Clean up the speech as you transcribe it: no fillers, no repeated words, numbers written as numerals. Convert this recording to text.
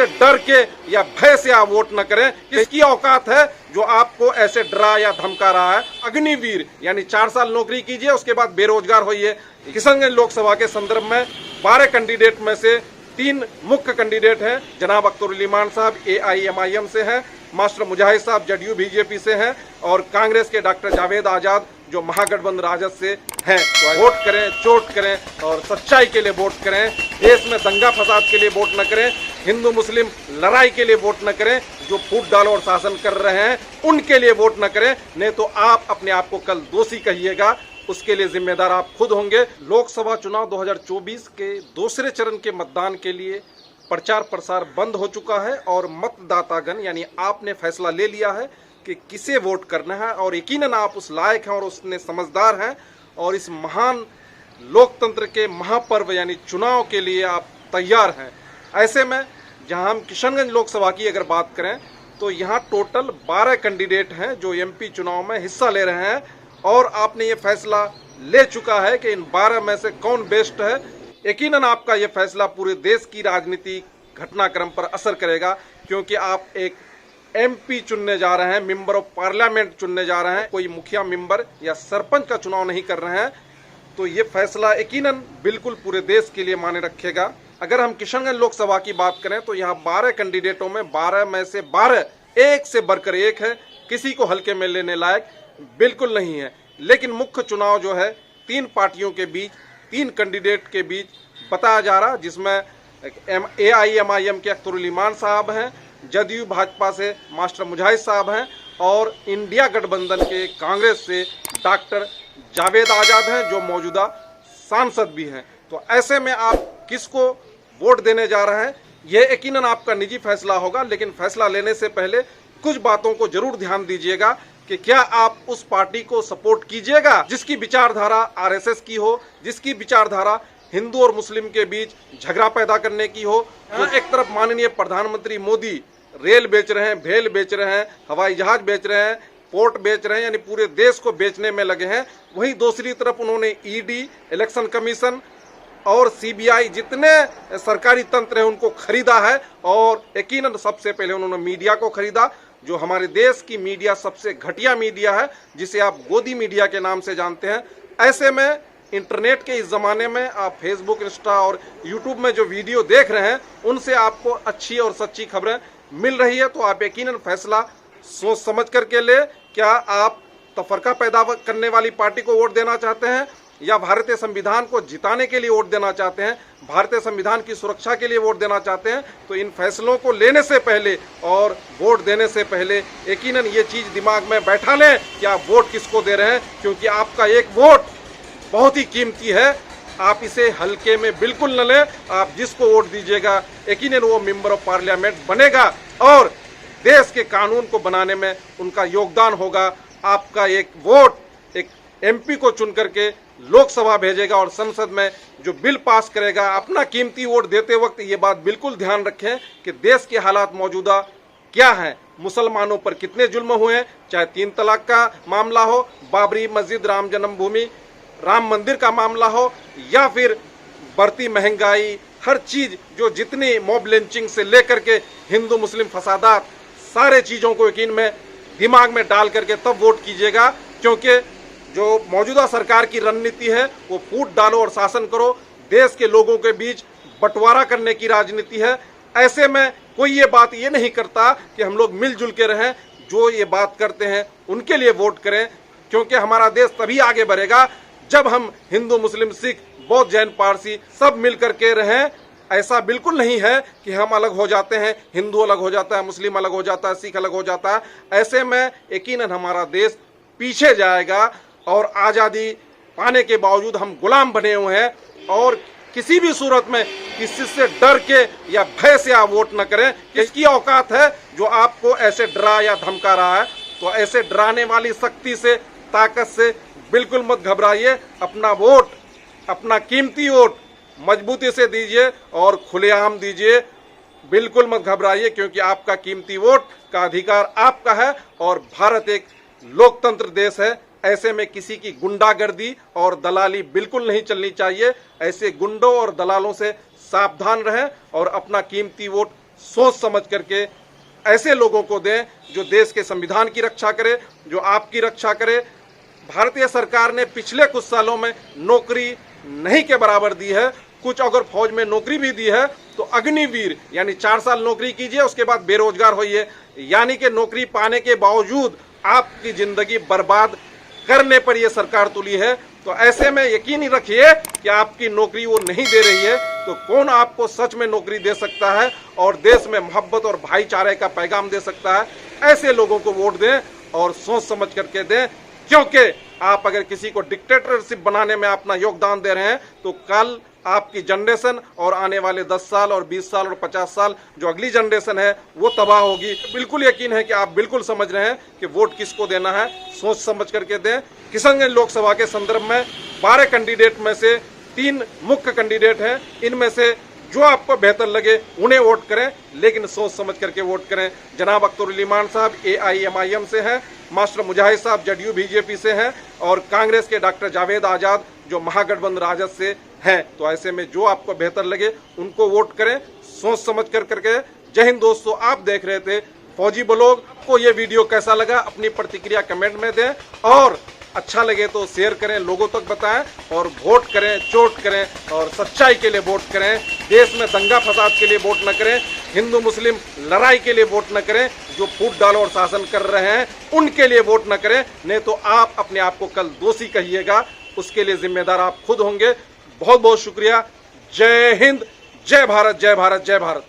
से डर के या भय से आप वोट न करें। किसकी औकात है जो आपको ऐसे डरा या धमका रहा है? अग्निवीर यानी 4 साल नौकरी कीजिए, उसके बाद बेरोजगार होइए। किशनगंज लोकसभा के संदर्भ में 12 कैंडिडेट में से 3 मुख्य कैंडिडेट हैं। जनाब अख्तरुल इमान साहब AIMIM से हैं, मास्टर मुजाहिद साहब JDU BJP से हैं और कांग्रेस के डॉक्टर जावेद आजाद जो महागठबंधन राजद से हैं। तो वोट करें, चोट करें और सच्चाई के लिए वोट करें। देश में दंगा फसाद के लिए वोट न करें, हिंदू मुस्लिम लड़ाई के लिए वोट न करें। जो फूट डालो और शासन कर रहे हैं उनके लिए वोट न करें, नहीं तो आप अपने आप को कल दोषी कहिएगा, उसके लिए जिम्मेदार आप खुद होंगे। लोकसभा चुनाव 2024 के दूसरे चरण के मतदान के लिए प्रचार प्रसार बंद हो चुका है और मतदातागण यानी आपने फैसला ले लिया है कि किसे वोट करना है और यकीनन आप उस लायक हैं और उसने समझदार हैं और इस महान लोकतंत्र के महापर्व यानी चुनाव के लिए आप तैयार हैं। ऐसे में जहां हम किशनगंज लोकसभा की अगर बात करें तो यहां टोटल 12 कैंडिडेट हैं जो MP चुनाव में हिस्सा ले रहे हैं और आपने ये फैसला ले चुका है कि इन 12 में से कौन बेस्ट है। यकीनन आपका ये फैसला पूरे देश की राजनीति घटनाक्रम पर असर करेगा, क्योंकि आप एक MP चुनने जा रहे हैं, मेंबर ऑफ पार्लियामेंट चुनने जा रहे हैं, कोई मुखिया मेंबर या सरपंच का चुनाव नहीं कर रहे हैं। तो ये फैसला यकीनन बिल्कुल पूरे देश के लिए मायने रखेगा। अगर हम किशनगंज लोकसभा की बात करें तो यहाँ 12 कैंडिडेटों में 12 में से 12 एक से बढ़कर एक है, किसी को हल्के में लेने लायक बिल्कुल नहीं है। लेकिन मुख्य चुनाव जो है 3 पार्टियों के बीच, 3 कैंडिडेट के बीच बताया जा रहा, जिसमें AIMIM के अख्तरुल इमान साहब हैं, JDU भाजपा से मास्टर मुजाहिद साहब हैं और इंडिया गठबंधन के कांग्रेस से डॉक्टर जावेद आजाद हैं जो मौजूदा सांसद भी हैं। तो ऐसे में आप किसको वोट देने जा रहे हैं ये यकीनन आपका निजी फैसला होगा, लेकिन फैसला लेने से पहले कुछ बातों को जरूर ध्यान दीजिएगा कि क्या आप उस पार्टी को सपोर्ट कीजिएगा जिसकी विचारधारा RSS की हो, जिसकी विचारधारा हिंदू और मुस्लिम के बीच झगड़ा पैदा करने की हो। तो एक तरफ माननीय प्रधानमंत्री मोदी रेल बेच रहे हैं, भेल बेच रहे हैं, हवाई जहाज बेच रहे हैं, पोर्ट बेच रहे हैं, यानी पूरे देश को बेचने में लगे हैं। वहीं दूसरी तरफ उन्होंने ED, इलेक्शन कमीशन और CBI जितने सरकारी तंत्र हैं उनको खरीदा है और यकीनन सबसे पहले उन्होंने मीडिया को खरीदा, जो हमारे देश की मीडिया सबसे घटिया मीडिया है, जिसे आप गोदी मीडिया के नाम से जानते हैं। ऐसे में इंटरनेट के इस ज़माने में आप फेसबुक, इंस्टा और यूट्यूब में जो वीडियो देख रहे हैं उनसे आपको अच्छी और सच्ची खबरें मिल रही है। तो आप यकीनन फैसला सोच समझ करके ले। क्या आप तफरका पैदा करने वाली पार्टी को वोट देना चाहते हैं या भारतीय संविधान को जिताने के लिए वोट देना चाहते हैं, भारतीय संविधान की सुरक्षा के लिए वोट देना चाहते हैं? तो इन फैसलों को लेने से पहले और वोट देने से पहले यकीनन ये चीज़ दिमाग में बैठा लें कि आप वोट किसको दे रहे हैं, क्योंकि आपका एक वोट बहुत ही कीमती है। आप इसे हल्के में बिल्कुल न लें। आप जिसको वोट दीजिएगा यकीनन वो मेंबर ऑफ पार्लियामेंट बनेगा और देश के कानून को बनाने में उनका योगदान होगा। आपका एक वोट एक MP को चुन करके लोकसभा भेजेगा और संसद में जो बिल पास करेगा। अपना कीमती वोट देते वक्त ये बात बिल्कुल ध्यान रखें कि देश के हालात मौजूदा क्या हैं, मुसलमानों पर कितने जुल्म हुए हैं, चाहे 3 तलाक का मामला हो, बाबरी मस्जिद, राम जन्मभूमि, राम मंदिर का मामला हो या फिर बढ़ती महंगाई, हर चीज जो जितनी मॉब लिंचिंग से लेकर के हिंदू मुस्लिम फसादात, सारे चीज़ों को यकीन में दिमाग में डाल करके तब वोट कीजिएगा, क्योंकि जो मौजूदा सरकार की रणनीति है वो फूट डालो और शासन करो, देश के लोगों के बीच बंटवारा करने की राजनीति है। ऐसे में कोई ये बात ये नहीं करता कि हम लोग मिलजुल के रहें। जो ये बात करते हैं उनके लिए वोट करें, क्योंकि हमारा देश तभी आगे बढ़ेगा जब हम हिंदू मुस्लिम सिख बौद्ध जैन पारसी सब मिल करके रहें। ऐसा बिल्कुल नहीं है कि हम अलग हो जाते हैं, हिंदू अलग हो जाता है, मुस्लिम अलग हो जाता है, सिख अलग हो जाता है। ऐसे में यकीनन हमारा देश पीछे जाएगा और आज़ादी पाने के बावजूद हम गुलाम बने हुए हैं और किसी भी सूरत में किसी से डर के या भय से आप वोट न करें। किसकी औकात है जो आपको ऐसे डरा या धमका रहा है? तो ऐसे डराने वाली शक्ति से, ताकत से बिल्कुल मत घबराइए। अपना वोट, अपना कीमती वोट मजबूती से दीजिए और खुलेआम दीजिए। बिल्कुल मत घबराइए, क्योंकि आपका कीमती वोट का अधिकार आपका है और भारत एक लोकतंत्र देश है। ऐसे में किसी की गुंडागर्दी और दलाली बिल्कुल नहीं चलनी चाहिए। ऐसे गुंडों और दलालों से सावधान रहें और अपना कीमती वोट सोच समझ करके ऐसे लोगों को दें जो देश के संविधान की रक्षा करे, जो आपकी रक्षा करे। भारतीय सरकार ने पिछले कुछ सालों में नौकरी नहीं के बराबर दी है। कुछ अगर फौज में नौकरी भी दी है तो अग्निवीर यानी 4 साल नौकरी कीजिए, उसके बाद बेरोजगार होइए, यानी कि नौकरी पाने के बावजूद आपकी जिंदगी बर्बाद करने पर यह सरकार तुली है। तो ऐसे में यकीन रखिए कि आपकी नौकरी वो नहीं दे रही है, तो कौन आपको सच में नौकरी दे सकता है और देश में मोहब्बत और भाईचारे का पैगाम दे सकता है। ऐसे लोगों को वोट दें और सोच समझ करके दें, क्योंकि आप अगर किसी को डिक्टेटरशिप बनाने में अपना योगदान दे रहे हैं तो कल आपकी जनरेशन और आने वाले 10 साल और 20 साल और 50 साल जो अगली जनरेशन है वो तबाह होगी। बिल्कुल यकीन है कि आप बिल्कुल समझ रहे हैं कि वोट किसको देना है, सोच समझ करके दें। किशनगंज लोकसभा के संदर्भ में 12 कैंडिडेट में से 3 मुख्य कैंडिडेट हैं, इनमें से जो आपको बेहतर लगे उन्हें वोट करें, लेकिन सोच समझ करके वोट करें। जनाब अख्तर उल ईमान साहब AIMIM से हैं, मास्टर मुजाहिद साहब JDU BJP से हैं और कांग्रेस के डॉक्टर जावेद आजाद जो महागठबंधन राजद से हैं। तो ऐसे में जो आपको बेहतर लगे उनको वोट करें, सोच समझ कर करके। जय हिंद दोस्तों, आप देख रहे थे फौजी ब्लॉग। आपको ये वीडियो कैसा लगा अपनी प्रतिक्रिया कमेंट में दें और अच्छा लगे तो शेयर करें, लोगों तक बताएं और वोट करें, चोट करें और सच्चाई के लिए वोट करें। देश में दंगा फसाद के लिए वोट न करें, हिंदू मुस्लिम लड़ाई के लिए वोट न करें, जो फूट डालो और शासन कर रहे हैं उनके लिए वोट न करें, नहीं तो आप अपने आप को कल दोषी कहिएगा, उसके लिए जिम्मेदार आप खुद होंगे। बहुत बहुत शुक्रिया। जय हिंद, जय भारत, जय भारत, जय भारत।